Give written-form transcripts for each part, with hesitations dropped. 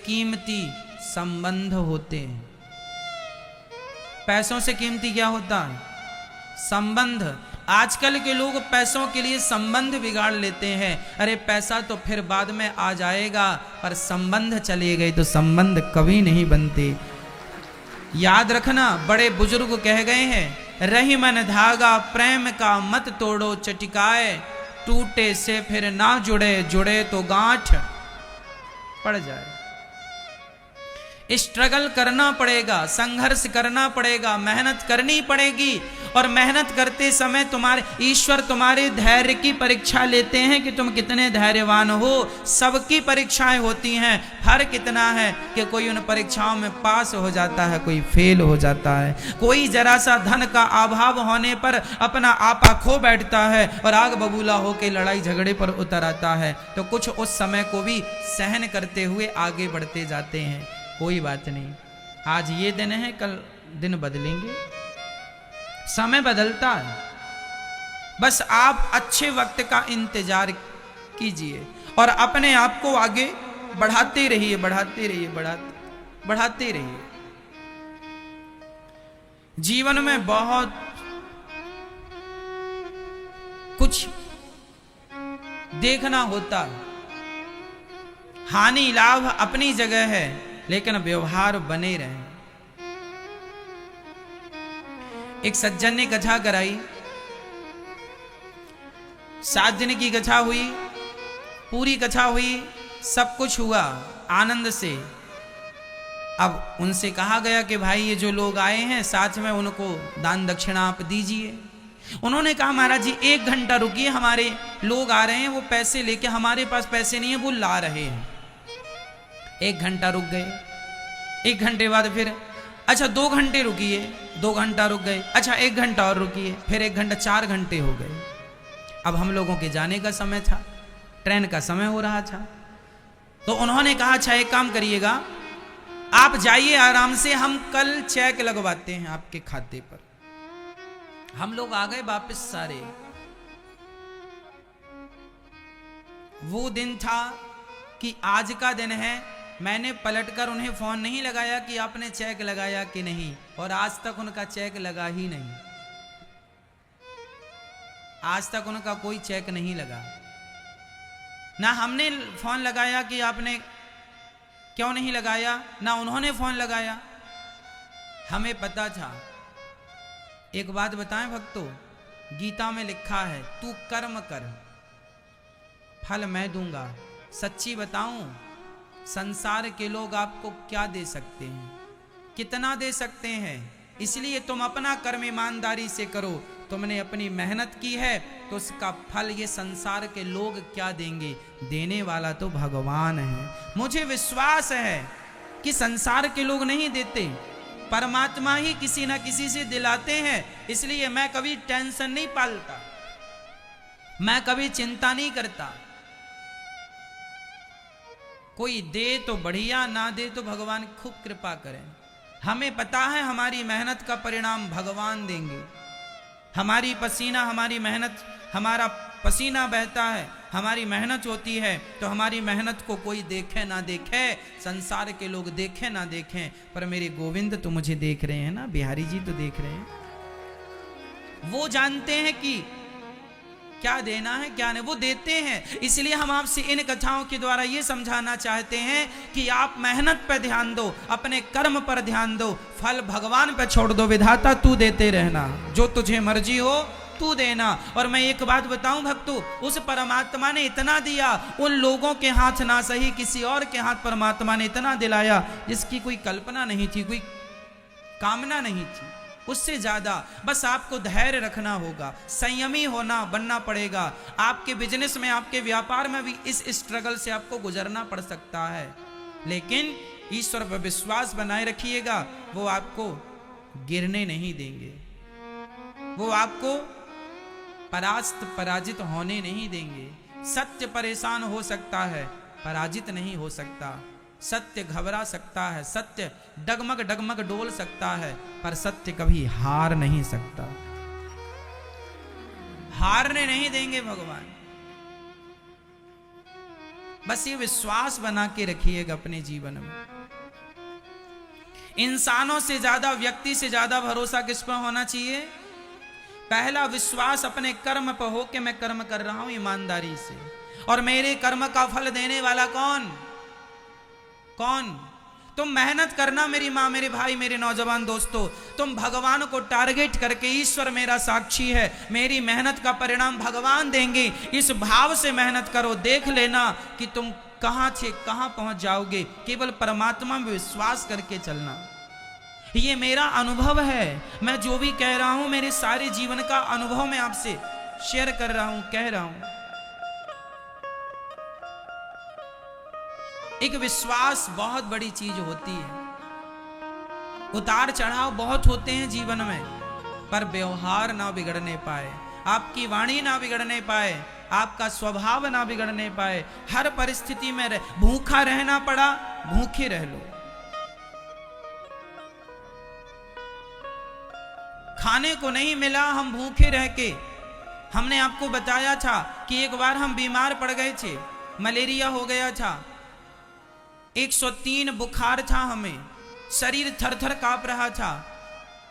कीमती संबंध होते हैं। पैसों से कीमती क्या होता है? संबंध। आजकल के लोग पैसों के लिए संबंध बिगाड़ लेते हैं। अरे पैसा तो फिर बाद में आ जाएगा, पर संबंध चले गए तो संबंध कभी नहीं बनते। याद रखना, बड़े बुजुर्ग कह गए हैं, रही मन धागा प्रेम का मत तोड़ो चटिकाए, टूटे से फिर ना जुड़े, जुड़े तो गांठ पड़ जाए। स्ट्रगल करना पड़ेगा, संघर्ष करना पड़ेगा, मेहनत करनी पड़ेगी। और मेहनत करते समय ईश्वर तुम्हारे धैर्य की परीक्षा लेते हैं कि तुम कितने धैर्यवान हो। सबकी परीक्षाएं होती हैं, फर्क इतना है कि कोई उन परीक्षाओं में पास हो जाता है, कोई फेल हो जाता है। कोई जरा सा धन का अभाव होने पर अपना आपा खो बैठता है और आग बबूला होकर लड़ाई झगड़े पर उतर आता है, तो कुछ उस समय को भी सहन करते हुए आगे बढ़ते जाते हैं। कोई बात नहीं, आज ये दिन है, कल दिन बदलेंगे, समय बदलता है। बस आप अच्छे वक्त का इंतजार कीजिए और अपने आप को आगे बढ़ाते रहिए, बढ़ाते रहिए, बढ़ाते रहिए। जीवन में बहुत कुछ देखना होता है। हानि लाभ अपनी जगह है, लेकिन व्यवहार बने रहे। एक सज्जन ने कथा कराई, 7 दिन की कथा हुई, पूरी कथा हुई, सब कुछ हुआ आनंद से। अब उनसे कहा गया कि भाई ये जो लोग आए हैं साथ में उनको दान दक्षिणा आप दीजिए। उन्होंने कहा महाराज जी 1 घंटा रुकिए, हमारे लोग आ रहे हैं, वो पैसे लेके, हमारे पास पैसे नहीं है, वो ला रहे हैं। 1 घंटा रुक गए, 1 घंटे बाद फिर अच्छा 2 घंटे रुकिए, 2 घंटा रुक गए, अच्छा 1 घंटा और रुकिए, फिर 1 घंटा, 4 घंटे हो गए। अब हम लोगों के जाने का समय था, ट्रेन का समय हो रहा था। तो उन्होंने कहा अच्छा एक काम करिएगा, आप जाइए आराम से, हम कल चेक लगवाते हैं आपके खाते पर। हम लोग आ गए वापस सारे। वो दिन था कि आज का दिन है। मैंने पलटकर उन्हें फोन नहीं लगाया कि आपने चेक लगाया कि नहीं, और आज तक उनका चेक लगा ही नहीं। आज तक उनका कोई चेक नहीं लगा। ना हमने फोन लगाया कि आपने क्यों नहीं लगाया, ना उन्होंने फोन लगाया। हमें पता था। एक बात बताएं भक्तों, गीता में लिखा है तू कर्म कर, फल मैं दूंगा। सच्ची बताऊं, संसार के लोग आपको क्या दे सकते हैं, कितना दे सकते हैं? इसलिए तुम अपना कर्म ईमानदारी से करो। तुमने अपनी मेहनत की है तो उसका फल ये संसार के लोग क्या देंगे? देने वाला तो भगवान है। मुझे विश्वास है कि संसार के लोग नहीं देते, परमात्मा ही किसी ना किसी से दिलाते हैं। इसलिए मैं कभी टेंशन नहीं पालता, मैं कभी चिंता नहीं करता। कोई दे तो बढ़िया, ना दे तो भगवान खूब कृपा करें। हमें पता है हमारी मेहनत का परिणाम भगवान देंगे। हमारी पसीना, हमारी मेहनत, हमारा पसीना बहता है, हमारी मेहनत होती है, तो हमारी मेहनत को कोई देखे ना देखे, संसार के लोग देखे ना देखें, पर मेरे गोविंद तो मुझे देख रहे हैं ना, बिहारी जी तो देख रहे हैं। वो जानते हैं कि क्या देना है क्या नहीं, वो देते हैं। इसलिए हम आपसे इन कथाओं के द्वारा ये समझाना चाहते हैं कि आप मेहनत पर ध्यान दो, अपने कर्म पर ध्यान दो, फल भगवान पर छोड़ दो। विधाता तू देते रहना, जो तुझे मर्जी हो तू देना। और मैं एक बात बताऊं भक्तों, उस परमात्मा ने इतना दिया, उन लोगों के हाथ ना सही किसी और के हाथ परमात्मा ने इतना दिलाया जिसकी कोई कल्पना नहीं थी, कोई कामना नहीं थी। उससे ज्यादा बस आपको धैर्य रखना होगा, संयमी होना बनना पड़ेगा। आपके बिजनेस में, आपके व्यापार में भी इस स्ट्रगल से आपको गुजरना पड़ सकता है, लेकिन ईश्वर पर विश्वास बनाए रखिएगा। वो आपको गिरने नहीं देंगे, वो आपको पराजित होने नहीं देंगे। सत्य परेशान हो सकता है, पराजित नहीं हो सकता। सत्य घबरा सकता है, सत्य डगमग डगमग डोल सकता है, पर सत्य कभी हार नहीं सकता। हारने नहीं देंगे भगवान। बस ये विश्वास बना के रखिएगा अपने जीवन में। इंसानों से ज्यादा, व्यक्ति से ज्यादा भरोसा किस पर होना चाहिए? पहला विश्वास अपने कर्म पर हो कि मैं कर्म कर रहा हूं ईमानदारी से, और मेरे कर्म का फल देने वाला कौन? तुम मेहनत करना मेरी माँ, मेरे भाई, मेरे नौजवान दोस्तों, तुम भगवान को टारगेट करके, ईश्वर मेरा साक्षी है, मेरी मेहनत का परिणाम भगवान देंगे, इस भाव से मेहनत करो। देख लेना कि तुम कहां से कहां पहुंच जाओगे। केवल परमात्मा में विश्वास करके चलना। ये मेरा अनुभव है, मैं जो भी कह रहा हूं मेरे सारे जीवन का अनुभव मैं आपसे शेयर कर रहा हूं, कह रहा हूं। एक विश्वास बहुत बड़ी चीज होती है। उतार चढ़ाव बहुत होते हैं जीवन में, पर व्यवहार ना बिगड़ने पाए, आपकी वाणी ना बिगड़ने पाए, आपका स्वभाव ना बिगड़ने पाए। हर परिस्थिति में भूखा रहना पड़ा, भूखे रह लो। खाने को नहीं मिला, हम भूखे रह के, हमने आपको बताया था कि एक बार हम बीमार पड़ गए थे, मलेरिया हो गया था, 103 बुखार था, हमें शरीर थर थर कांप रहा था,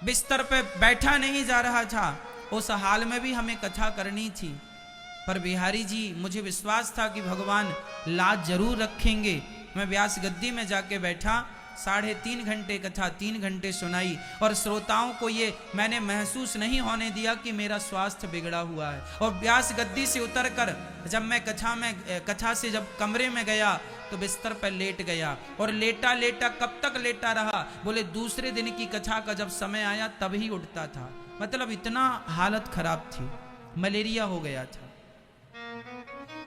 बिस्तर पे बैठा नहीं जा रहा था। उस हाल में भी हमें कथा करनी थी, पर बिहारी जी, मुझे विश्वास था कि भगवान लाज जरूर रखेंगे। मैं व्यास गद्दी में जाके बैठा, 3.5 घंटे कथा 3 घंटे सुनाई, और श्रोताओं को ये मैंने महसूस नहीं होने दिया कि मेरा स्वास्थ्य बिगड़ा हुआ है। और व्यास गद्दी से उतरकर जब मैं कथा से जब कमरे में गया तो बिस्तर पर लेट गया, और लेटा लेटा कब तक लेटा रहा? बोले दूसरे दिन की कथा का जब समय आया तभी उठता था। मतलब इतना हालत खराब थी, मलेरिया हो गया था।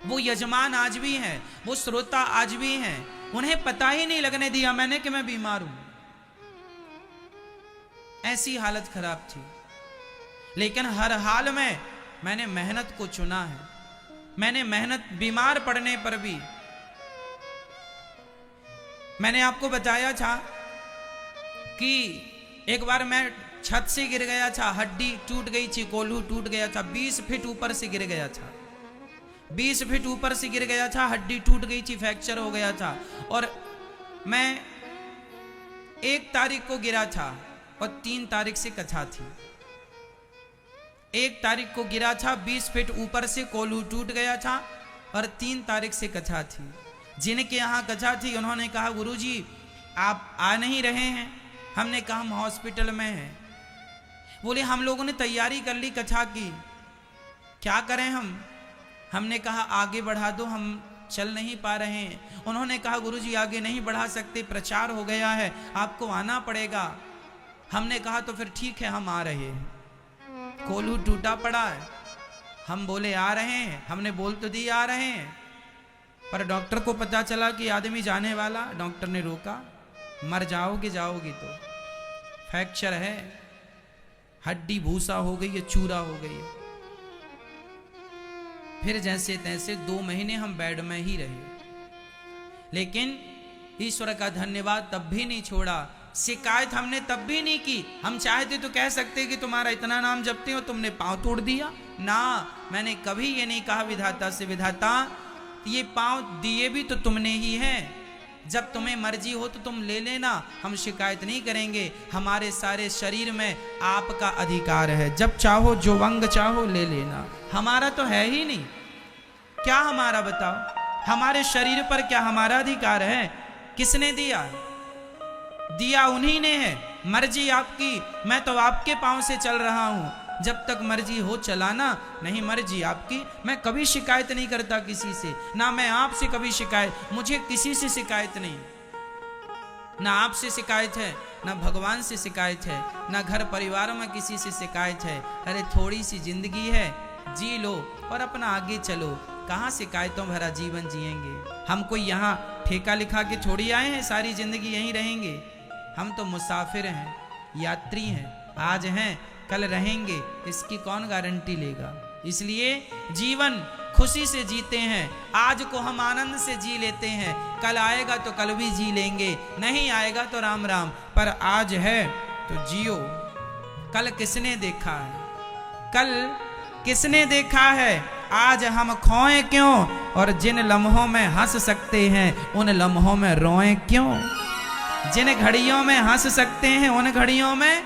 वो यजमान आज भी हैं, वो श्रोता आज भी हैं, उन्हें पता ही नहीं लगने दिया मैंने कि मैं बीमार हूं। ऐसी हालत खराब थी, लेकिन हर हाल में मैंने मेहनत को चुना है। मैंने मेहनत, बीमार पड़ने पर भी मैंने आपको बताया था कि एक बार मैं छत से गिर गया था, हड्डी टूट गई थी, कोल्हू टूट गया था, 20 फीट ऊपर से गिर गया था, 20 फीट ऊपर से गिर गया था, हड्डी टूट गई थी, फ्रैक्चर हो गया था। और मैं 1 तारीख को गिरा था और 3 तारीख से कथा थी। 1 तारीख को गिरा था, 20 फीट ऊपर से कोल्हू टूट गया था, और 3 तारीख से कथा थी। जिनके यहाँ कथा थी उन्होंने कहा गुरुजी आप आ नहीं रहे हैं। हमने कहा हम हॉस्पिटल में हैं। बोले हम लोगों ने तैयारी कर ली कथा की, क्या करें हम? हमने कहा आगे बढ़ा दो, हम चल नहीं पा रहे हैं। उन्होंने कहा गुरुजी आगे नहीं बढ़ा सकते, प्रचार हो गया है, आपको आना पड़ेगा। हमने कहा तो फिर ठीक है, हम आ रहे हैं। कोल्हू टूटा पड़ा है, हम बोले आ रहे हैं, हमने बोल तो दी आ रहे हैं, पर डॉक्टर को पता चला कि आदमी जाने वाला। डॉक्टर ने रोका, मर जाओगी तो, फ्रैक्चर है, हड्डी भूसा हो गई है, चूरा हो गई है। फिर जैसे तैसे 2 महीने हम बेड में ही रहे, लेकिन ईश्वर का धन्यवाद तब भी नहीं छोड़ा। शिकायत हमने तब भी नहीं की। हम चाहते तो कह सकते कि तुम्हारा इतना नाम जपते हो, तुमने पांव तोड़ दिया ना। मैंने कभी ये नहीं कहा विधाता से, विधाता ये पांव दिए भी तो तुमने ही हैं, जब तुम्हें मर्जी हो तो तुम ले लेना, हम शिकायत नहीं करेंगे। हमारे सारे शरीर में आपका अधिकार है, जब चाहो जो अंग चाहो ले लेना। हमारा तो है ही नहीं, क्या हमारा बताओ? हमारे शरीर पर क्या हमारा अधिकार है? किसने दिया? दिया उन्हीं ने है। मर्जी आपकी, मैं तो आपके पांव से चल रहा हूं, जब तक मर्जी हो चलाना, नहीं मर्जी आपकी। मैं कभी शिकायत नहीं करता किसी से, ना मैं आपसे कभी शिकायत, मुझे किसी से शिकायत नहीं, ना आपसे शिकायत है, ना भगवान से शिकायत है, ना घर परिवार में किसी से शिकायत है। अरे थोड़ी सी जिंदगी है, जी लो और अपना आगे चलो। कहाँ शिकायतों भरा जीवन जिएंगे? हम कोई यहाँ ठेका लिखा के थोड़ी आए हैं सारी जिंदगी यहीं रहेंगे। हम तो मुसाफिर हैं, यात्री हैं, आज हैं कल रहेंगे, इसकी कौन गारंटी लेगा? इसलिए जीवन खुशी से जीते हैं, आज को हम आनंद से जी लेते हैं, कल आएगा तो कल भी जी लेंगे, नहीं आएगा तो राम राम, पर आज है तो जियो। कल किसने देखा है? कल किसने देखा है? आज हम खोए क्यों, और जिन लम्हों में हंस सकते हैं उन लम्हों में रोएं क्यों। जिन घड़ियों में हंस सकते हैं उन घड़ियों में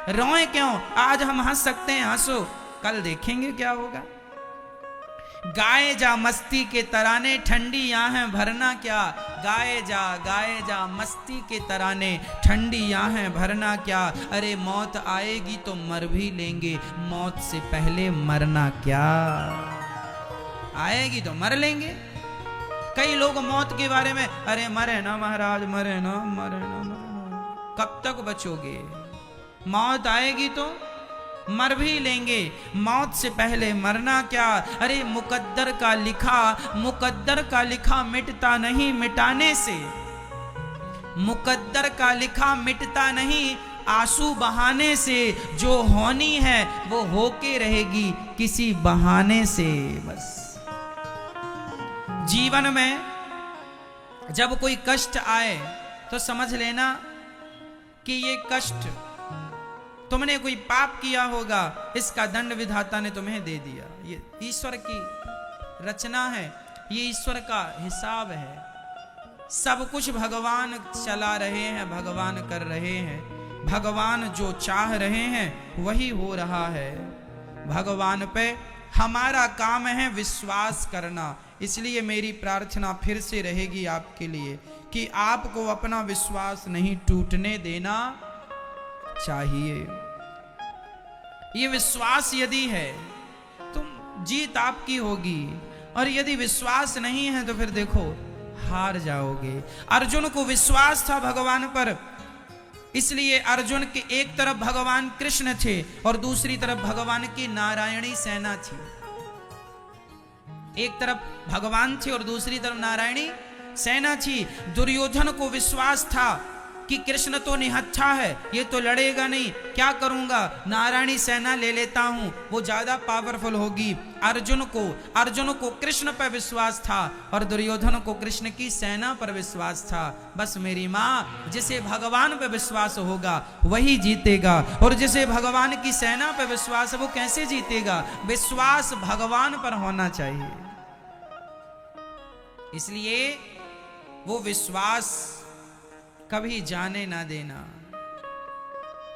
रोएं क्यों। आज हम हंस सकते हैं, हंसो, कल देखेंगे क्या होगा। गाए जा मस्ती के तराने, ठंडी आहें भरना क्या। गाए जा मस्ती के तराने, ठंडी आहें भरना क्या। अरे मौत आएगी तो मर भी लेंगे, मौत से पहले मरना क्या। आएगी तो मर लेंगे। कई लोग मौत के बारे में, अरे मरे ना महाराज, मरे ना। कब तक बचोगे। मौत आएगी तो मर भी लेंगे, मौत से पहले मरना क्या। अरे मुकद्दर का लिखा मिटता नहीं मिटाने से। मुकद्दर का लिखा मिटता नहीं आंसू बहाने से। जो होनी है वो होके रहेगी किसी बहाने से। बस जीवन में जब कोई कष्ट आए तो समझ लेना कि ये कष्ट तुमने कोई पाप किया होगा, इसका दंड विधाता ने तुम्हें दे दिया। ये ईश्वर की रचना है, ये ईश्वर का हिसाब है। सब कुछ भगवान चला रहे हैं, भगवान कर रहे हैं। भगवान जो चाह रहे हैं वही हो रहा है। भगवान पे हमारा काम है विश्वास करना। इसलिए मेरी प्रार्थना फिर से रहेगी आपके लिए कि आपको अपना विश्वास नहीं टूटने देना चाहिए। ये विश्वास यदि है तो जीत आपकी होगी, और यदि विश्वास नहीं है तो फिर देखो हार जाओगे। अर्जुन को विश्वास था भगवान पर, इसलिए अर्जुन के एक तरफ भगवान कृष्ण थे और दूसरी तरफ भगवान की नारायणी सेना थी। एक तरफ भगवान थे और दूसरी तरफ नारायणी सेना थी। दुर्योधन को विश्वास था कि कृष्ण तो निहत्था है, ये तो लड़ेगा नहीं, क्या करूंगा, नारायणी सेना ले लेता हूं, वो ज्यादा पावरफुल होगी। अर्जुन को कृष्ण पर विश्वास था और दुर्योधन को कृष्ण की सेना पर विश्वास था। बस मेरी माँ, जिसे भगवान पर विश्वास होगा वही जीतेगा, और जिसे भगवान की सेना पर विश्वास है वो कैसे जीतेगा। विश्वास भगवान पर होना चाहिए। इसलिए वो विश्वास कभी जाने ना देना,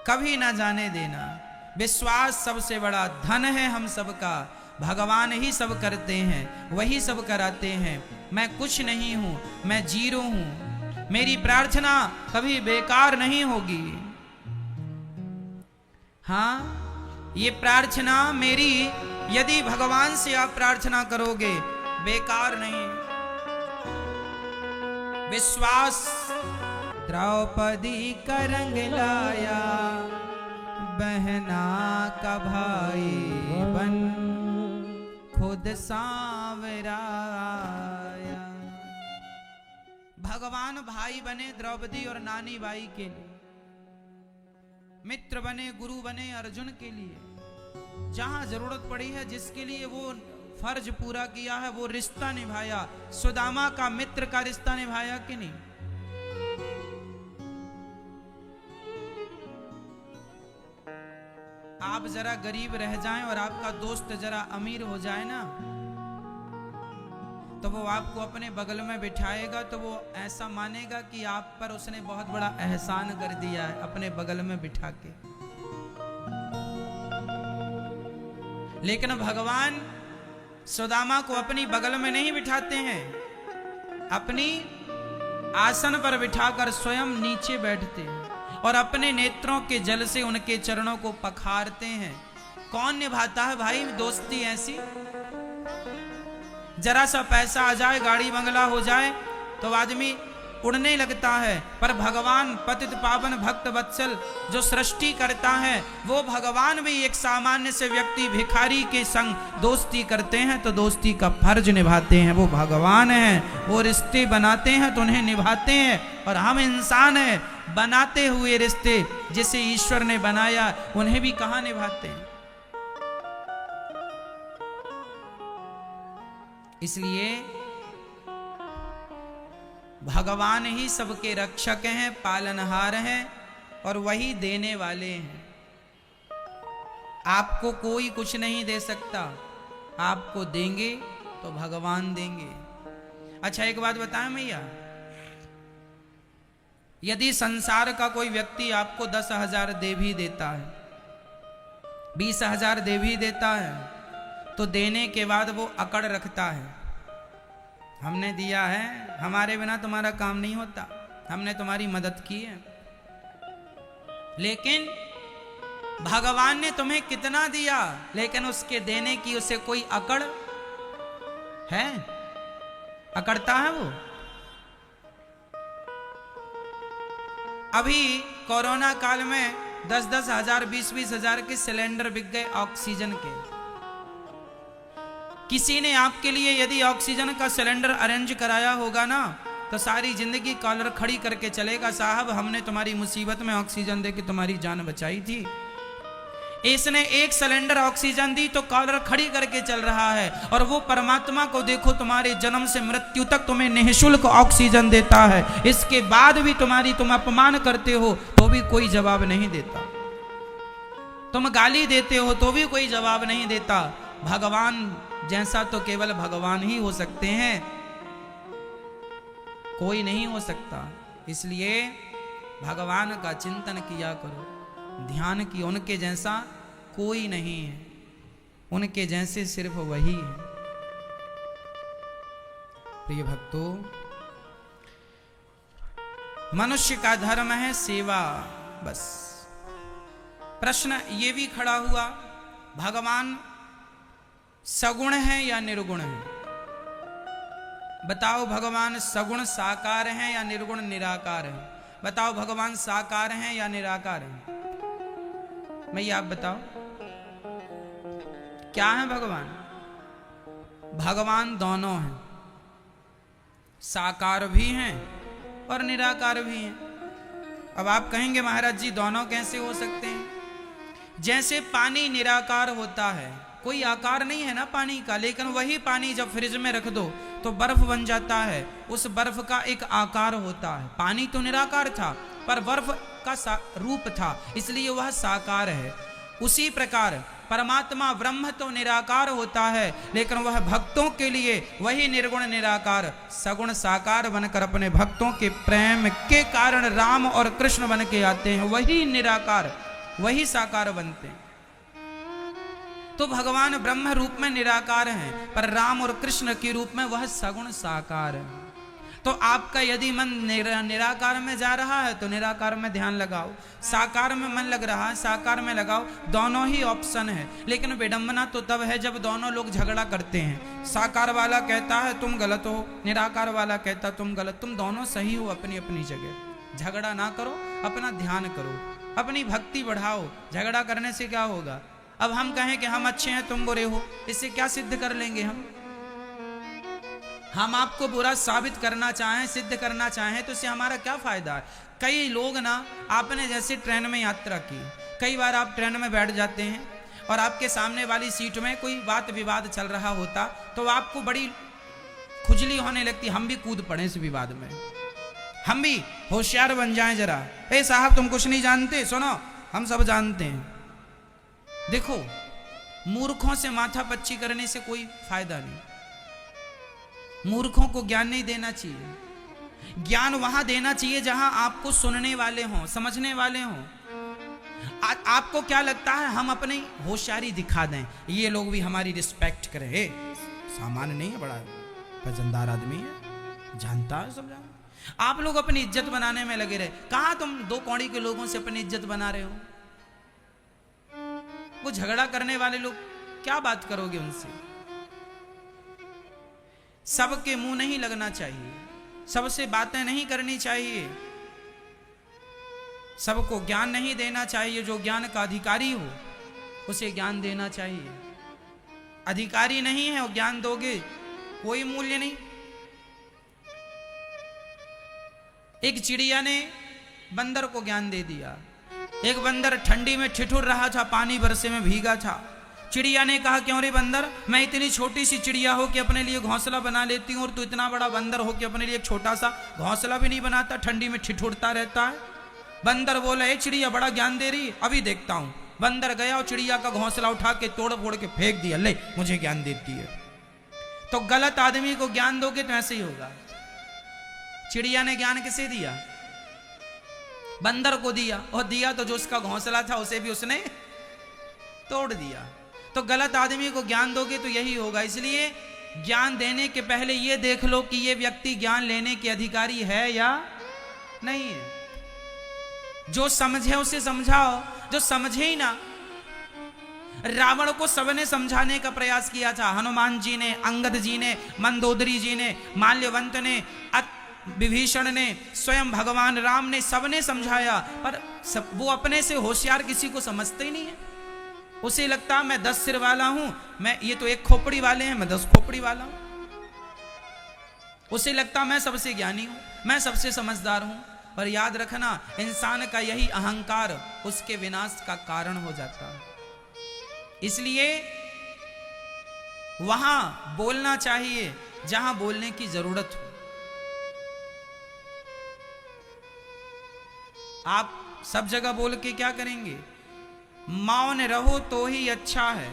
कभी ना जाने देना। विश्वास सबसे बड़ा धन है हम सबका। भगवान ही सब करते हैं, वही सब कराते हैं। मैं कुछ नहीं हूं, मैं जीरो हूं। मेरी प्रार्थना कभी बेकार नहीं होगी। हाँ, ये प्रार्थना मेरी यदि भगवान से आप प्रार्थना करोगे बेकार नहीं। विश्वास द्रौपदी का रंग लाया, बहना का भाई बन खुद सांवराया। भगवान भाई बने द्रौपदी और नानी बाई के लिए, मित्र बने, गुरु बने अर्जुन के लिए। जहां जरूरत पड़ी है, जिसके लिए वो फर्ज पूरा किया है, वो रिश्ता निभाया। सुदामा का मित्र का रिश्ता निभाया कि नहीं। आप जरा गरीब रह जाएं और आपका दोस्त जरा अमीर हो जाए ना, तो वो आपको अपने बगल में बिठाएगा तो वो ऐसा मानेगा कि आप पर उसने बहुत बड़ा एहसान कर दिया है, अपने बगल में बिठा के। लेकिन भगवान सुदामा को अपनी बगल में नहीं बिठाते हैं, अपनी आसन पर बिठाकर स्वयं नीचे बैठते हैं और अपने नेत्रों के जल से उनके चरणों को पखारते हैं। कौन निभाता है भाई दोस्ती ऐसी। जरा सा पैसा आ जाए, गाड़ी बंगला हो जाए तो आदमी उड़ने लगता है, पर भगवान पतित पावन भक्त वत्सल जो सृष्टि करता है, वो भगवान भी एक सामान्य से व्यक्ति भिखारी के संग दोस्ती करते हैं तो दोस्ती का फर्ज निभाते हैं। वो भगवान हैं, वो रिश्ते बनाते हैं तो उन्हें निभाते हैं। और हम इंसान हैं, बनाते हुए रिश्ते जिसे ईश्वर ने बनाया उन्हें भी कहां निभाते हैं। इसलिए भगवान ही सबके रक्षक हैं, पालनहार हैं और वही देने वाले हैं। आपको कोई कुछ नहीं दे सकता, आपको देंगे तो भगवान देंगे। अच्छा एक बात बताएं भैया, यदि संसार का कोई व्यक्ति आपको 10,000 दे भी देता है, 20,000 दे भी देता है, तो देने के बाद वो अकड़ रखता है, हमने दिया है, हमारे बिना तुम्हारा काम नहीं होता, हमने तुम्हारी मदद की है। लेकिन भगवान ने तुम्हें कितना दिया, लेकिन उसके देने की उसे कोई अकड़ है? अकड़ता है वो? अभी कोरोना काल में 10-10 हजार 20-20 हजार के सिलेंडर बिक गए ऑक्सीजन के। किसी ने आपके लिए यदि ऑक्सीजन का सिलेंडर अरेंज कराया होगा ना, तो सारी जिंदगी कॉलर खड़ी करके चलेगा, साहब हमने तुम्हारी मुसीबत में ऑक्सीजन देके तुम्हारी जान बचाई थी। इसने एक सिलेंडर ऑक्सीजन दी तो कॉलर खड़ी करके चल रहा है, और वो परमात्मा को देखो तुम्हारे जन्म से मृत्यु तक तुम्हें निःशुल्क ऑक्सीजन देता है, इसके बाद भी तुम अपमान करते हो तो भी कोई जवाब नहीं देता, तुम गाली देते हो तो भी कोई जवाब नहीं देता। भगवान जैसा तो केवल भगवान ही हो सकते हैं, कोई नहीं हो सकता। इसलिए भगवान का चिंतन किया करो, ध्यान की, उनके जैसा कोई नहीं है, उनके जैसे सिर्फ वही है। प्रिय भक्तों, मनुष्य का धर्म है सेवा, बस। प्रश्न ये भी खड़ा हुआ, भगवान सगुण है या निर्गुण है? बताओ, भगवान सगुण साकार है या निर्गुण निराकार है? बताओ, भगवान साकार है या निराकार है? भैया आप बताओ, क्या है भगवान? भगवान दोनों हैं, साकार भी हैं और निराकार भी हैं। अब आप कहेंगे महाराज जी दोनों कैसे हो सकते हैं? जैसे पानी निराकार होता है, कोई आकार नहीं है ना पानी का, लेकिन वही पानी जब फ्रिज में रख दो तो बर्फ बन जाता है, उस बर्फ का एक आकार होता है। पानी तो निराकार था पर बर्फ का रूप था, इसलिए वह साकार है। उसी प्रकार परमात्मा ब्रह्म तो निराकार होता है, लेकिन वह भक्तों के लिए वही निर्गुण निराकार सगुण साकार बनकर अपने भक्तों के प्रेम के कारण राम और कृष्ण बन के आते हैं, वही निराकार वही साकार बनते हैं। तो भगवान ब्रह्म रूप में निराकार हैं, पर राम और कृष्ण के रूप में वह सगुण साकार है। तो आपका यदि मन निराकार में जा रहा है तो निराकार में ध्यान लगाओ, साकार में मन लग रहा है साकार में लगाओ, दोनों ही ऑप्शन है। लेकिन विडंबना तो तब है जब दोनों लोग झगड़ा करते हैं, साकार वाला कहता है तुम गलत हो, निराकार वाला कहता तुम गलत। तुम दोनों सही हो अपनी अपनी जगह, झगड़ा ना करो, अपना ध्यान करो, अपनी भक्ति बढ़ाओ। झगड़ा करने से क्या होगा? अब हम कहें कि हम अच्छे हैं तुम बुरे हो, इससे क्या सिद्ध कर लेंगे? हम आपको बुरा साबित करना चाहें, सिद्ध करना चाहें, तो इससे हमारा क्या फायदा है? कई लोग ना, आपने जैसे ट्रेन में यात्रा की, कई बार आप ट्रेन में बैठ जाते हैं और आपके सामने वाली सीट में कोई बात विवाद चल रहा होता तो आपको बड़ी खुजली होने लगती, हम भी कूद पड़े इस विवाद में, हम भी होशियार बन जाएं जरा। ए साहब तुम कुछ नहीं जानते, सुनो हम सब जानते हैं। देखो, मूर्खों से माथा पच्ची करने से कोई फायदा नहीं, मूर्खों को ज्ञान नहीं देना चाहिए। ज्ञान वहां देना चाहिए जहां आपको सुनने वाले हों, समझने वाले हों। आपको क्या लगता है हम अपनी होशियारी दिखा दें, ये लोग भी हमारी रिस्पेक्ट करें? सामान्य नहीं है, बड़ा वजनदार आदमी है, जानता है सब जानता। आप लोग अपनी इज्जत बनाने में लगे रहे। कहां तुम दो कौड़ी के लोगों से अपनी इज्जत बना रहे हो? वो झगड़ा करने वाले लोग, क्या बात करोगे उनसे? सबके मुंह नहीं लगना चाहिए, सबसे बातें नहीं करनी चाहिए, सबको ज्ञान नहीं देना चाहिए। जो ज्ञान का अधिकारी हो उसे ज्ञान देना चाहिए। अधिकारी नहीं है और ज्ञान दोगे, कोई मूल्य नहीं। एक चिड़िया ने बंदर को ज्ञान दे दिया। एक बंदर ठंडी में ठिठुर रहा था, पानी बरसे में भीगा था। चिड़िया ने कहा, क्यों रे बंदर, मैं इतनी छोटी सी चिड़िया हो कि अपने लिए घोंसला बना लेती हूँ और तू इतना बड़ा बंदर हो कि अपने लिए एक छोटा सा घोंसला भी नहीं बनाता, ठंडी में ठिठुरता रहता है। बंदर बोला, ए चिड़िया बड़ा ज्ञान दे रही, अभी देखता हूँ। बंदर गया और चिड़िया का घोंसला उठा के तोड़ फोड़ के फेंक दिया, ले मुझे ज्ञान देती है। तो गलत आदमी को ज्ञान दोगे तो ऐसे ही होगा। चिड़िया ने ज्ञान किसे दिया? बंदर को दिया, और दिया तो जो उसका घोंसला था उसे भी उसने तोड़ दिया। तो गलत आदमी को ज्ञान दोगे तो यही होगा। इसलिए ज्ञान देने के पहले ये देख लो कि ये व्यक्ति ज्ञान लेने के अधिकारी है या नहीं है। जो समझे उसे समझाओ, जो समझे ही ना। रावण को सबने समझाने का प्रयास किया था, हनुमान जी ने, अंगद जी ने, मंदोदरी जी ने, माल्यवंत ने, विभीषण ने, स्वयं भगवान राम ने, सबने समझाया, पर वो अपने से होशियार किसी को समझते ही नहीं है। उसे लगता मैं 10 सिर वाला हूं, मैं, ये तो एक खोपड़ी वाले हैं, मैं 10 खोपड़ी वाला हूं। उसे लगता मैं सबसे ज्ञानी हूं, मैं सबसे समझदार हूं। पर याद रखना, इंसान का यही अहंकार उसके विनाश का कारण हो जाता है। इसलिए वहां बोलना चाहिए जहां बोलने की जरूरत हो। आप सब जगह बोल के क्या करेंगे? मौन रहो तो ही अच्छा है,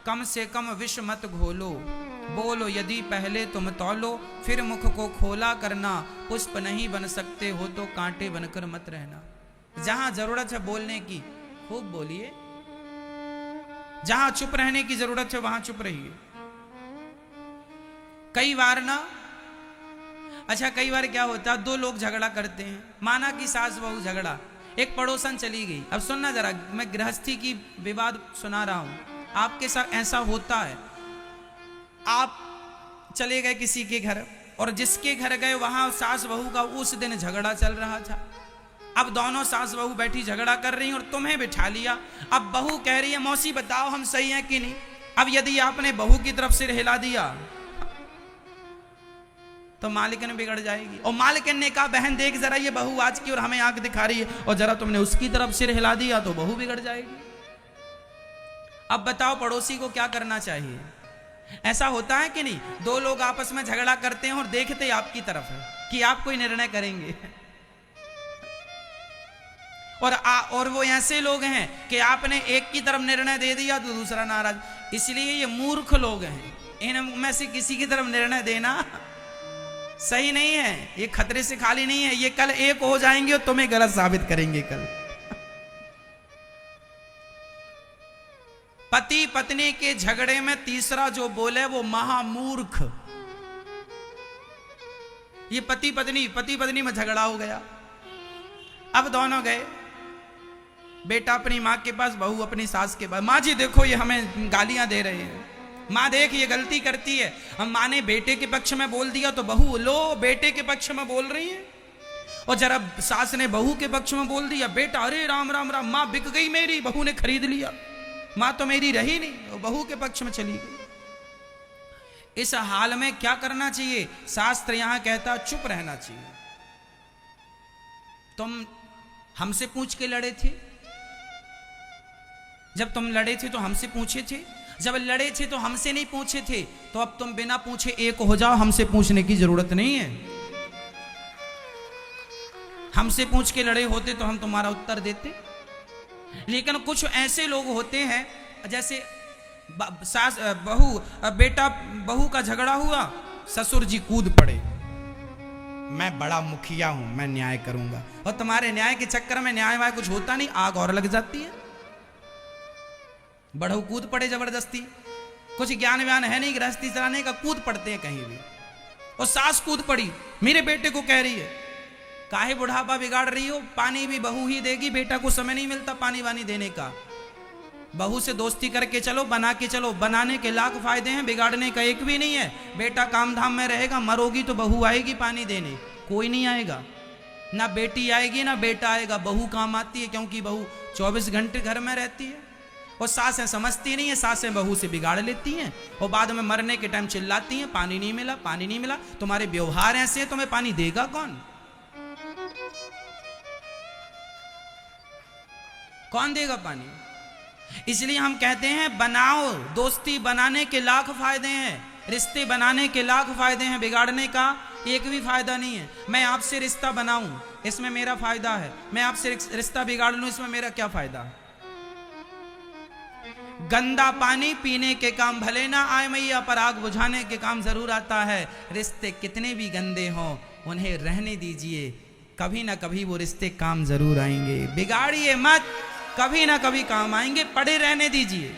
कम से कम विष मत घोलो। बोलो यदि पहले तुम तौलो, फिर मुख को खोला करना। पुष्प नहीं बन सकते हो तो कांटे बनकर मत रहना। जहां जरूरत है बोलने की खूब बोलिए, जहां चुप रहने की जरूरत है वहां चुप रहिए। कई बार ना, अच्छा कई बार क्या होता है, 2 लोग झगड़ा करते हैं, माना कि सास बहू झगड़ा, एक पड़ोसन चली गई। अब सुनना जरा, मैं गृहस्थी की विवाद सुना रहा हूं, आपके साथ ऐसा होता है। आप चले गए किसी के घर, और जिसके घर गए वहां सास बहू का उस दिन झगड़ा चल रहा था। अब दोनों सास बहू बैठी झगड़ा कर रही हैं और तुम्हें बिठा लिया। अब बहू कह रही है मौसी बताओ हम सही हैं कि नहीं। अब यदि आपने बहू की तरफ सिर हिला दिया तो मालिकन बिगड़ जाएगी। और मालिकन ने कहा बहन देख जरा ये बहू आज की और हमें आंख दिखा रही है, और जरा तुमने उसकी तरफ सिर हिला दिया तो बहू बिगड़ जाएगी। अब बताओ पड़ोसी को क्या करना चाहिए? ऐसा होता है कि नहीं? 2 लोग आपस में झगड़ा करते हैं और देखते आपकी तरफ है कि आप कोई निर्णय करेंगे, और वो ऐसे लोग हैं कि आपने एक की तरफ निर्णय दे दिया तो दूसरा नाराज। इसलिए ये मूर्ख लोग हैं, इनमें से किसी की तरफ निर्णय देना सही नहीं है। ये खतरे से खाली नहीं है, ये कल एक हो जाएंगे और तुम्हें गलत साबित करेंगे कल। पति पत्नी के झगड़े में तीसरा जो बोले वो महामूर्ख। ये पति पत्नी में झगड़ा हो गया। अब दोनों गए, बेटा अपनी माँ के पास, बहू अपनी सास के पास। माँ जी देखो ये हमें गालियां दे रहे हैं, माँ देख ये गलती करती है। हम माँ ने बेटे के पक्ष में बोल दिया तो बहू लो बेटे के पक्ष में बोल रही है, और जरा सास ने बहू के पक्ष में बोल दिया, बेटा अरे राम राम राम, माँ बिक गई मेरी, बहू ने खरीद लिया, माँ तो मेरी रही नहीं, वो बहू के पक्ष में चली गई। इस हाल में क्या करना चाहिए? शास्त्र यहां कहता चुप रहना चाहिए। तुम हमसे पूछ के लड़े थे, जब तुम लड़े थे तो हमसे पूछे थे, जब लड़े थे तो हमसे नहीं पूछे थे, तो अब तुम बिना पूछे एक हो जाओ, हमसे पूछने की जरूरत नहीं है। हमसे पूछ के लड़े होते तो हम तुम्हारा उत्तर देते। लेकिन कुछ ऐसे लोग होते हैं जैसे सास बहू, बेटा बहू का झगड़ा हुआ, ससुर जी कूद पड़े, मैं बड़ा मुखिया हूं, मैं न्याय करूंगा। और तुम्हारे न्याय के चक्कर में न्याय वाय कुछ होता नहीं, आग और लग जाती है। बड़हू कूद पड़े जबरदस्ती, कुछ ज्ञान व्यान है नहीं गृहस्थी चलाने का, कूद पड़ते हैं कहीं भी। और सास कूद पड़ी, मेरे बेटे को कह रही है काहे बुढ़ापा बिगाड़ रही हो, पानी भी बहू ही देगी, बेटा को समय नहीं मिलता पानी वानी देने का। बहू से दोस्ती करके चलो, बना के चलो, बनाने के लाख फायदे हैं, बिगाड़ने का एक भी नहीं है। बेटा काम धाम में रहेगा, मरोगी तो बहू आएगी पानी देने, कोई नहीं आएगा। ना बेटी आएगी ना बेटा आएगा, बहू काम आती है, क्योंकि बहू 24 घंटे घर में रहती है। और सासें समझती नहीं है, सासें बहू से बिगाड़ लेती हैं, और बाद में मरने के टाइम चिल्लाती हैं पानी नहीं मिला, पानी नहीं मिला। तुम्हारे व्यवहार ऐसे हैं, तुम्हें पानी देगा कौन? कौन देगा पानी? इसलिए हम कहते हैं बनाओ, दोस्ती बनाने के लाख फायदे हैं, रिश्ते बनाने के लाख फायदे हैं, बिगाड़ने का एक भी फायदा नहीं है। मैं आपसे रिश्ता बनाऊं, इसमें मेरा फायदा है, मैं आपसे रिश्ता बिगाड़ लूं, इसमें मेरा क्या फायदा है? गंदा पानी पीने के काम भले ना आए मैया, पर आग बुझाने के काम जरूर आता है। रिश्ते कितने भी गंदे हों उन्हें रहने दीजिए, कभी ना कभी वो रिश्ते काम जरूर आएंगे। बिगाड़िए मत, कभी ना कभी काम आएंगे। पड़े रहने दीजिए,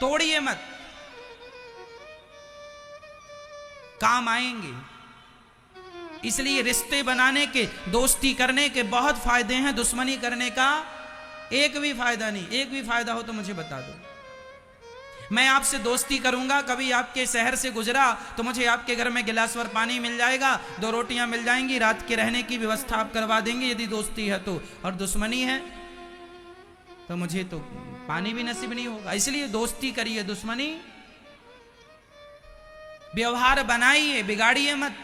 तोड़िए मत, काम आएंगे। इसलिए रिश्ते बनाने के, दोस्ती करने के बहुत फायदे हैं, दुश्मनी करने का एक भी फायदा नहीं। एक भी फायदा हो तो मुझे बता दो। मैं आपसे दोस्ती करूंगा, कभी आपके शहर से गुजरा तो मुझे आपके घर में गिलास भर पानी मिल जाएगा, 2 रोटियां मिल जाएंगी, रात के रहने की व्यवस्था आप करवा देंगे यदि दोस्ती है तो। और दुश्मनी है तो मुझे तो पानी भी नसीब नहीं होगा। इसलिए दोस्ती करिए, दुश्मनी व्यवहार बनाइए, बिगाड़िए मत।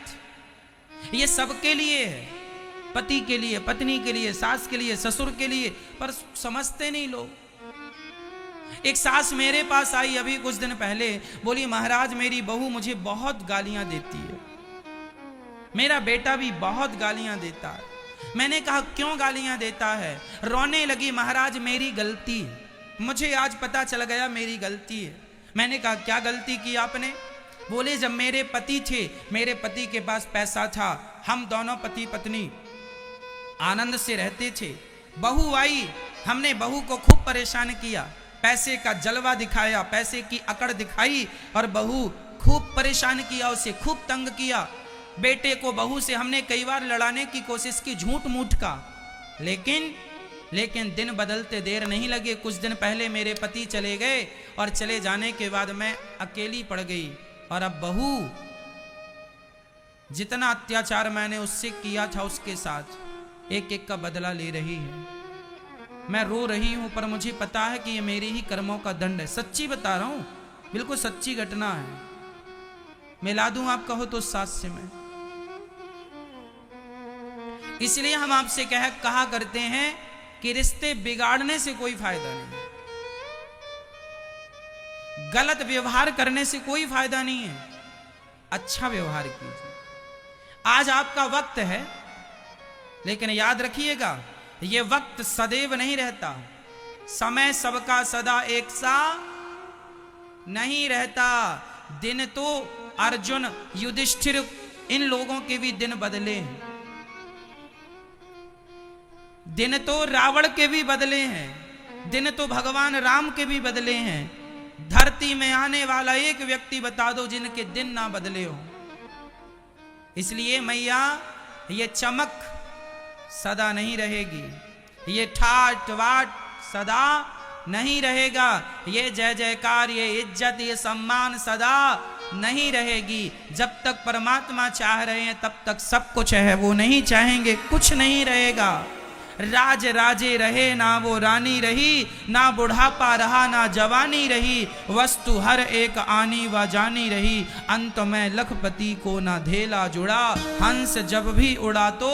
ये सबके लिए है, पति के लिए, पत्नी के लिए, सास के लिए, ससुर के लिए, पर समझते नहीं लोग। एक सास मेरे पास आई अभी कुछ दिन पहले, बोली महाराज मेरी बहू मुझे बहुत गालियां देती है, मेरा बेटा भी बहुत गालियां देता है। मैंने कहा क्यों गालियां देता है? रोने लगी, महाराज मेरी गलती, मुझे आज पता चल गया मेरी गलती है। मैंने कहा क्या गलती की आपने? बोले जब मेरे पति थे, मेरे पति के पास पैसा था, हम दोनों पति पत्नी आनंद से रहते थे। बहू आई, हमने बहू को खूब परेशान किया, पैसे का जलवा दिखाया, पैसे की अकड़ दिखाई और बहू खूब परेशान किया, उसे खूब तंग किया। बेटे को बहू से हमने कई बार लड़ाने की कोशिश की, झूठ मूठ का, लेकिन दिन बदलते देर नहीं लगे। कुछ दिन पहले मेरे पति चले गए और चले जाने के बाद मैं अकेली पड़ गई। और अब बहू जितना अत्याचार मैंने उससे किया था उसके साथ एक एक का बदला ले रही है। मैं रो रही हूं, पर मुझे पता है कि ये मेरे ही कर्मों का दंड है। सच्ची बता रहा हूं, बिल्कुल सच्ची घटना है। मिला दूं आप कहो तो सास से मैं। इसलिए हम आपसे कहा करते हैं कि रिश्ते बिगाड़ने से कोई फायदा नहीं, गलत व्यवहार करने से कोई फायदा नहीं है। अच्छा व्यवहार कीजिए। आज आपका वक्त है, लेकिन याद रखिएगा यह वक्त सदैव नहीं रहता। समय सबका सदा एक सा नहीं रहता। दिन तो अर्जुन, युधिष्ठिर, इन लोगों के भी दिन बदले हैं। दिन तो रावण के भी बदले हैं, दिन तो भगवान राम के भी बदले हैं। धरती में आने वाला एक व्यक्ति बता दो जिनके दिन ना बदले हो। इसलिए मैया ये चमक सदा नहीं रहेगी, ये ठाट वाट सदा नहीं रहेगा, ये जय जयकार, ये इज्जत, ये सम्मान सदा नहीं रहेगी। जब तक परमात्मा चाह रहे हैं तब तक सब कुछ है, वो नहीं चाहेंगे कुछ नहीं रहेगा। राज राजे रहे ना वो रानी रही, ना बुढ़ापा रहा ना जवानी रही, वस्तु हर एक आनी व जानी रही, अंत में लखपति को ना धेला जुड़ा, हंस जब भी उड़ा तो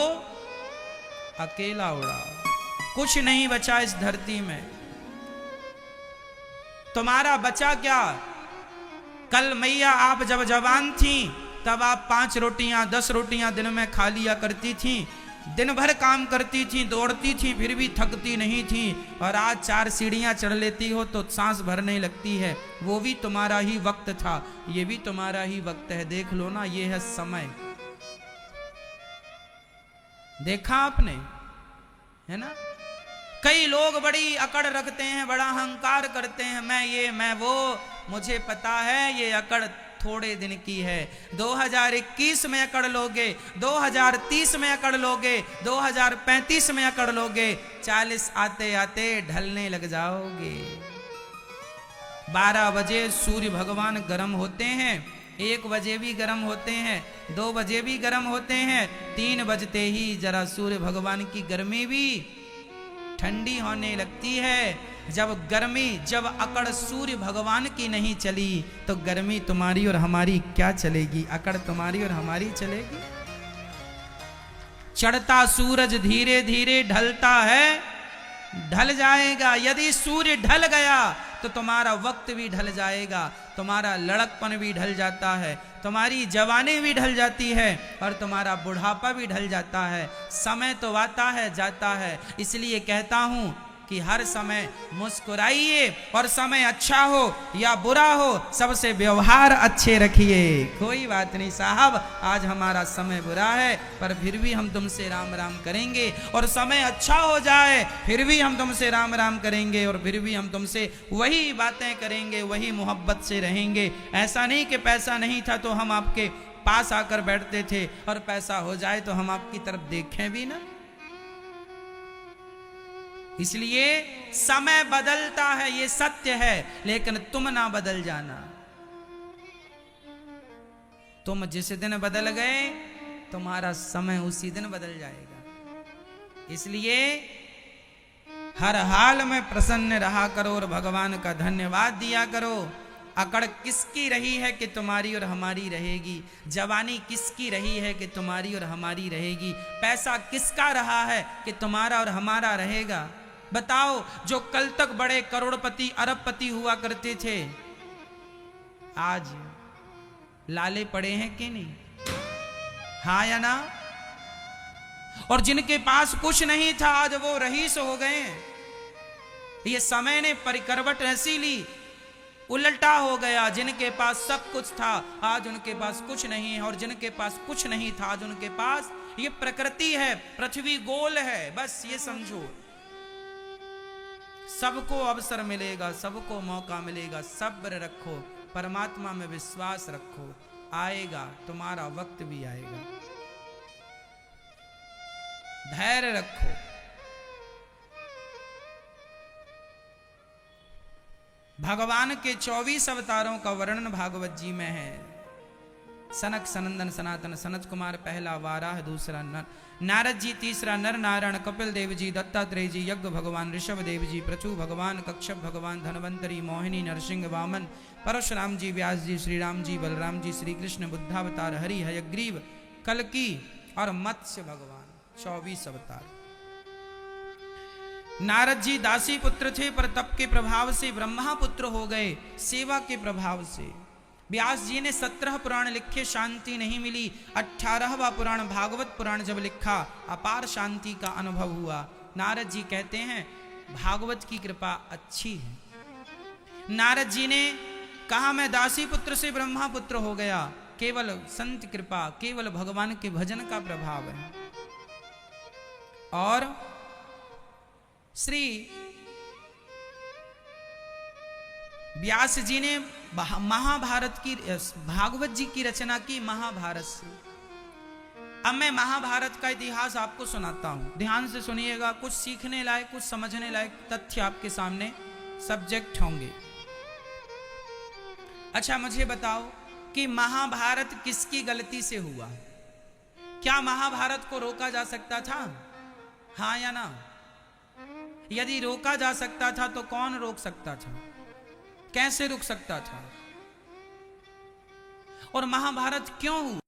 अकेला उड़ा। कुछ नहीं बचा इस धरती में। तुम्हारा बचा क्या? कल मैया आप जब जवान थी तब आप 5 रोटियां 10 रोटियां दिन में खा लिया करती थी, दिन भर काम करती थी, दौड़ती थी, फिर भी थकती नहीं थी। और आज 4 सीढ़ियां चढ़ लेती हो तो सांस भरने लगती है। वो भी तुम्हारा ही वक्त था, ये भी तुम्हारा ही वक्त है। देख लो ना, ये है समय। देखा आपने, है ना? कई लोग बड़ी अकड़ रखते हैं, बड़ा अहंकार करते हैं, मैं ये मैं वो। मुझे पता है ये अकड़ थोड़े दिन की है। 2021 में अकड़ लोगे, 2030 में अकड़ लोगे, 2035 में अकड़ लोगे, 40 आते आते ढलने लग जाओगे। 12 बजे सूर्य भगवान गर्म होते हैं, 1 बजे भी गर्म होते हैं, 2 बजे भी गर्म होते हैं, 3 बजते ही जरा सूर्य भगवान की गर्मी भी ठंडी होने लगती है। जब अकड़ सूर्य भगवान की नहीं चली तो गर्मी तुम्हारी और हमारी क्या चलेगी? अकड़ तुम्हारी और हमारी चलेगी? चढ़ता सूरज धीरे धीरे ढलता है, ढल जाएगा। यदि सूर्य ढल गया तो तुम्हारा वक्त भी ढल जाएगा, तुम्हारा लड़कपन भी ढल जाता है, तुम्हारी जवानी भी ढल जाती है और तुम्हारा बुढ़ापा भी ढल जाता है। समय तो आता है जाता है। इसलिए कहता हूं कि हर समय मुस्कुराइए और समय अच्छा हो या बुरा हो सबसे व्यवहार अच्छे रखिए। कोई बात नहीं साहब, आज हमारा समय बुरा है पर फिर भी हम तुमसे राम राम करेंगे, और समय अच्छा हो जाए फिर भी हम तुमसे राम राम करेंगे, और फिर भी हम तुमसे वही बातें करेंगे, वही मोहब्बत से रहेंगे। ऐसा नहीं कि पैसा नहीं था तो हम आपके पास आकर बैठते थे, और पैसा हो जाए तो हम आपकी तरफ देखें भी ना। इसलिए समय बदलता है, ये सत्य है, लेकिन तुम ना बदल जाना। तुम जिस दिन बदल गए तुम्हारा समय उसी दिन बदल जाएगा। इसलिए हर हाल में प्रसन्न रहा करो और भगवान का धन्यवाद दिया करो। अकड़ किसकी रही है कि तुम्हारी और हमारी रहेगी, जवानी किसकी रही है कि तुम्हारी और हमारी रहेगी, पैसा किसका रहा है कि तुम्हारा और हमारा रहेगा। बताओ, जो कल तक बड़े करोड़पति अरबपति हुआ करते थे आज लाले पड़े हैं कि नहीं? हाँ या ना? और जिनके पास कुछ नहीं था आज वो रईस हो गए। ये समय ने परिकरवट ऐसी ली, उल्टा हो गया। जिनके पास सब कुछ था आज उनके पास कुछ नहीं है, और जिनके पास कुछ नहीं था आज उनके पास। ये प्रकृति है, पृथ्वी गोल है, बस ये समझो। सबको अवसर मिलेगा, सबको मौका मिलेगा। सब्र रखो, परमात्मा में विश्वास रखो, आएगा तुम्हारा वक्त भी आएगा। धैर्य रखो। भगवान के 24 अवतारों का वर्णन भागवत जी में है। सनक सनंदन सनातन सनत कुमार पहला, वाराह दूसरा, नारद जी तीसरा, नर नारायण, कपिल देव जी, दत्तात्रेय जी, यज्ञ भगवान, ऋषभ देव जी, प्रचु भगवान, कक्षप भगवान, धनवंतरी, मोहिनी, नरसिंह, वामन, परशुराम जी, व्यास जी, श्री राम जी, बलराम जी, श्री कृष्ण, बुद्धावतार, हरि, हयग्रीव, कल्की और मत्स्य भगवान। 24 अवतार। नारद जी दासी पुत्र थे पर तप के प्रभाव से ब्रह्मा पुत्र हो गए, सेवा के प्रभाव से। व्यास जी ने 17 पुराण लिखे, शांति नहीं मिली। 18वां पुराण भागवत पुराण जब लिखा अपार शांति का अनुभव हुआ। नारद जी कहते हैं भागवत की कृपा अच्छी है। नारद जी ने कहा मैं दासी पुत्र से ब्रह्मा पुत्र हो गया, केवल संत कृपा, केवल भगवान के भजन का प्रभाव है। और श्री व्यास जी ने महाभारत की, भागवत जी की रचना की महाभारत से। अब मैं महाभारत का इतिहास आपको सुनाता हूं, ध्यान से सुनिएगा। कुछ सीखने लायक, कुछ समझने लायक तथ्य आपके सामने सब्जेक्ट होंगे। अच्छा मुझे बताओ कि महाभारत किसकी गलती से हुआ? क्या महाभारत को रोका जा सकता था? हाँ या ना? यदि रोका जा सकता था तो कौन रोक सकता था? कैसे रुक सकता था? और महाभारत क्यों हुआ?